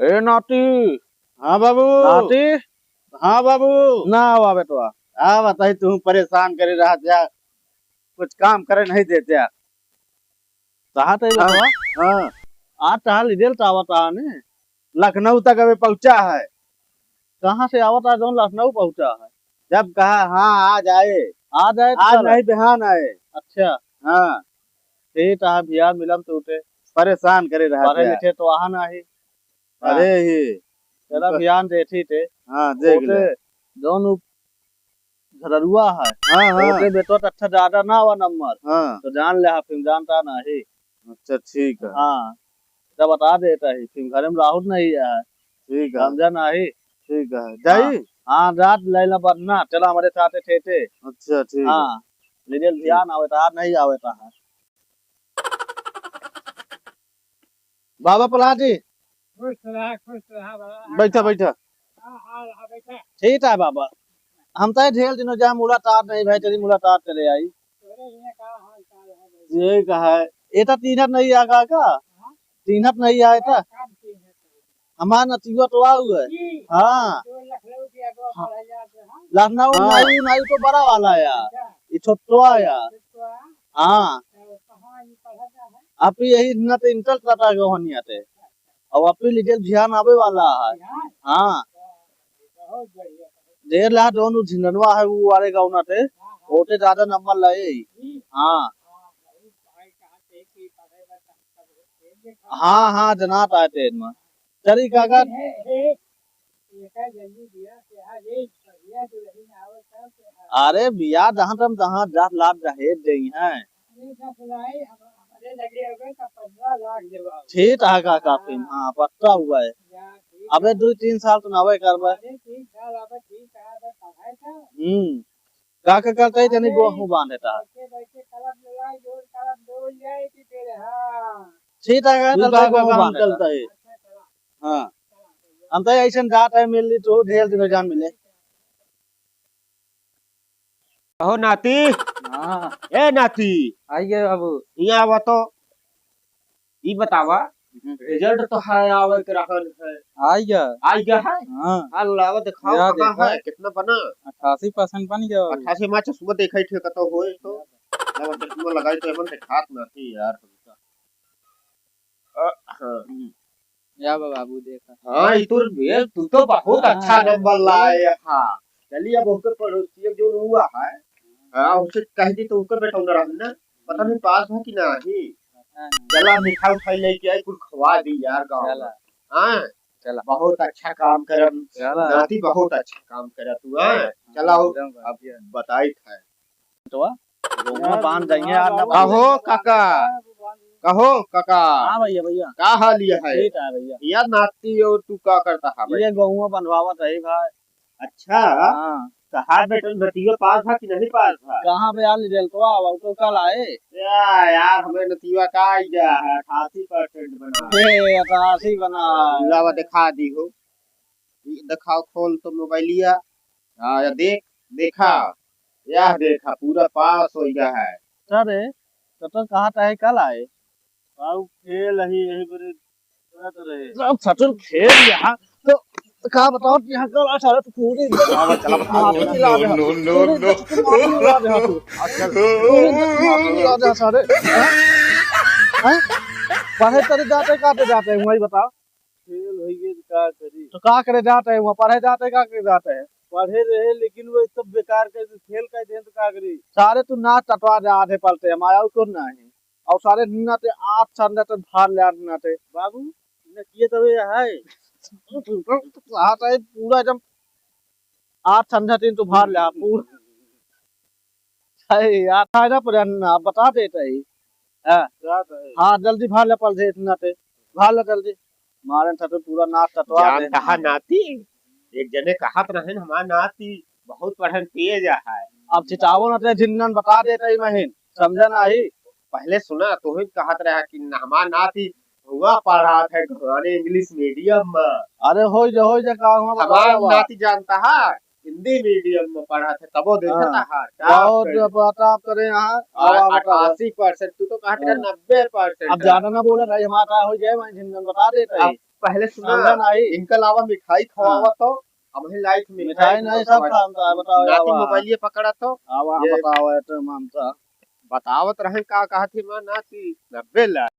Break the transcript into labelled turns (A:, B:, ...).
A: ए नाती।
B: हाँ बाबू।
A: नाती
B: हाँ बाबू।
A: ना आवा बेटवा।
B: हाँ बताई तू परेशान करे रहा जा, कुछ काम करे नहीं देते।
A: कहाँ थे
B: हाँ
A: बेटवा?
B: हाँ,
A: आज तहाँ लिदेल तो आवता ने।
B: लखनऊ तक अभी पहुंचा है।
A: कहाँ से आवता जो लखनऊ पहुंचा है?
B: जब कहा हाँ आज आए,
A: आज आए तो
B: आज
A: कल
B: नहीं बिहान आए।
A: अच्छा
B: हाँ,
A: ठीक है भैया मिलम तो उठे
B: परेशान करे रहा
A: पढ़े
B: था।
A: लिखे तो आहा नहीं।
B: अरे ही
A: तेरा बयान देती थे
B: हाँ देख ले।
A: ओटे दोनों घररुआ है।
B: हाँ हाँ
A: ओटे बेटो तो अच्छा ज्यादा ना हुआ नंबर
B: हाँ,
A: तो जान ले हाँ फिर जानता नहीं।
B: अच्छा ठीक है।
A: हाँ तो बता देता ही फिर घर में राहुल नहीं है
B: ठीक है
A: समझा नहीं।
B: ठीक है,
A: हाँ
B: जाई।
A: हाँ रात लेना बढ़ना चला हमारे साथ थे।
B: अच्छा ठीक है।
A: हाँ लीजिए ध्यान आवे था नहीं आवे था।
B: बाबा पलाटी
C: खुश रहा बाबा।
B: बैठा बैठा।
C: हाँ बैठा।
A: ठीक है बाबा हम तो ढेर दिनों जहाँ मुलाकात नहीं भाई तेरी मुलाकात चले आई।
C: तेरे यहाँ का हाल चाल है भाई?
B: ये कहा है
A: ये तो तीन हट नहीं आगा का
C: हाँ?
A: तीन हट नहीं आए था
C: काम की है तो।
A: हमारा नतीजा तो आ हुआ है।
C: जी,
A: हाँ
C: जो लखनऊ की अगवा
A: हाँ।
C: पढ़ा जाते हैं।
A: लखनऊ
B: हाँ।
A: नाई नाई तो बड़ा वाला यार
C: अच्छा,
A: ये छोटा यार।
C: तो
A: हाँ
C: कहाँ ये पढ़ा जा है?
A: आप यही न तो इंटर करता गए होनी आते और आप लिटिल ध्यान आवे वाला है।
C: यहाँ
A: हाँ
C: बहुत बढ़िया।
A: देर ला दोनों झिंगनवा है वो वाले गाँव ना थे ओटे ज्यादा नंबर लाए।
C: जी,
A: हाँ
C: भाई भाई कहाँ से कि पढ़े बता सब
A: हाँ हाँ जनात आए थे इनमें चली काका
C: है ये का जल्दी दिया कि आज ये बढ़िया जो नहीं आवत सब
A: अरे बिया जहाँ तम तहाँ जात लाभ दहेज दई हैं।
C: ये सब सुनाई हमारे लगे हुए का 15 लाख देवा।
A: ठीक है काका फिर हाँ पक्का हुआ है
C: या ठीक
A: अबे 2-3 साल तो नवे करबे।
C: अरे ठीक साल अब ठीक है बस पढ़ाई था।
A: काका करते ही तनी गेहूं बांध देता है।
C: बैठे बैठे कलम लगाए जोर कलम डोल जाए कि तेरे हाँ।
A: ठीक है
B: दूसरा
A: चलता
B: का
A: गेहूं
B: काम
A: बांध देता
B: चलता है।
C: अच्छा चला
B: हाँ
A: हम तो ऐसा जात है मिल ली तो ढेर दिन जान मिले।
D: हो नाती।
A: हाँ
D: ए नाती
A: आइए बाबू
D: यहाँ आवा तो ये बतावा रिजल्ट तो है आवे के रहन है
A: आइए
D: आई गया है।
A: हाँ
D: अल्लाह दिखाओ
A: या
D: कहाँ
A: देखा।
D: है कितना बना
A: 88% बन गया बाबू।
D: 88 में चश्मा देखा थे कतो होए तो लगा चश्मा लगाई तो एमन दिखात ना थी यार हमका। हाँ
A: या बाबू देखा
D: हाँ तू तो बहुत अच्छा नंबर लाए। हाँ चलिए अब उसके पड़ोसी जो हुआ है हाँ उसे कह दी तो उसका बेटा उधर रहना पता नहीं पास है कि नहीं। चला मिठाई उठाई लेके आई कुछ खवा दी यार गाँव में। हाँ
A: चला
D: बहुत अच्छा काम कर
A: चला
D: नाती बहुत अच्छा काम करा तू। हाँ चला अब बताई था
A: तो गेहूं बांध देंगे यार ना
D: कहो काका कहो काका
A: हाँ भैया भैया
D: का हाल ये है
A: ठीक है भैया
D: यार नाती और तू का करता है भाई?
A: ये गेहूं बनवावत है भाई।
D: अच्छा
A: हाँ
D: कहा बेटा नतिया पास था कि नहीं पास था?
A: कहाँ पे यार रिजल्ट तो आओ तो कल आए।
D: यार हमें नतीजा का आई गया है 88% बना।
A: 88 बना
D: लावा दिखा दी हो दिखाओ खोल तो मोबाइलिया। हाँ या देखा यह देखा पूरा पास हो गया है।
A: सर तो कहाँ था कल आए बाबू खेल यही बड़े सब सटल खेल यहाँ तो कहा बताओ कि यहाँ कल अच्छा तो पूरी चला सारे पढ़े तरे जाते काटे जाते हैं वही बताओ खेल होइए क्या करी तो का करे जाते हैं वहाँ पढ़े जाते का करे जाते हैं पढ़े रहे लेकिन वो सब बेकार के खेल का दें तो का करी सारे तू नाच टटवा दे आधे पलते हम आया को नहीं और सारे नाते 8 साल नाते भार ले नाते बाबू ने किए तबे है हाथ है पूरा एकदम 8 संध्या दिन तो भार ले पूरा है यार फायदा पर आप बता देते ही हाँ जल्दी भार ले पल से इतना ते भार ले जल्दी मारे था तो पूरा नाच टटवा दे।
D: कहा नाती एक जने कहा रहे हमारा नाती बहुत पढ़न तेज है।
A: अब चितावो ना ते जिन्नन बता देते ही महीन समझा नहीं
D: पहले सुना तो ही कहा रहा कि हमारा नाती हुआ पढ़ रहा था घराने इंग्लिश मीडियम में।
A: अरे हो जा
D: हमारा नाती जानता है हिंदी मीडियम में पढ़ा था तबो देखता है
A: बहुत पता करे यहाँ
D: 88% तू तो कहा 90%।
A: अब ज्यादा ना बोला रही हमारा हो जाए मैं जिन्नन बता देते ही
D: पहले सुना
A: हमरा नहीं
D: इनका अलावा मिठाई खवावा तो अब ही लाइफ में
A: मिठाई नहीं सब खानता है बताओ
D: नाती
A: आवा
D: मोबाइल पकड़ा तो
A: आवा
D: ये-
A: बताओ एटम हमसा
D: बतावत रहे का कहती मैं नाती 90 लाख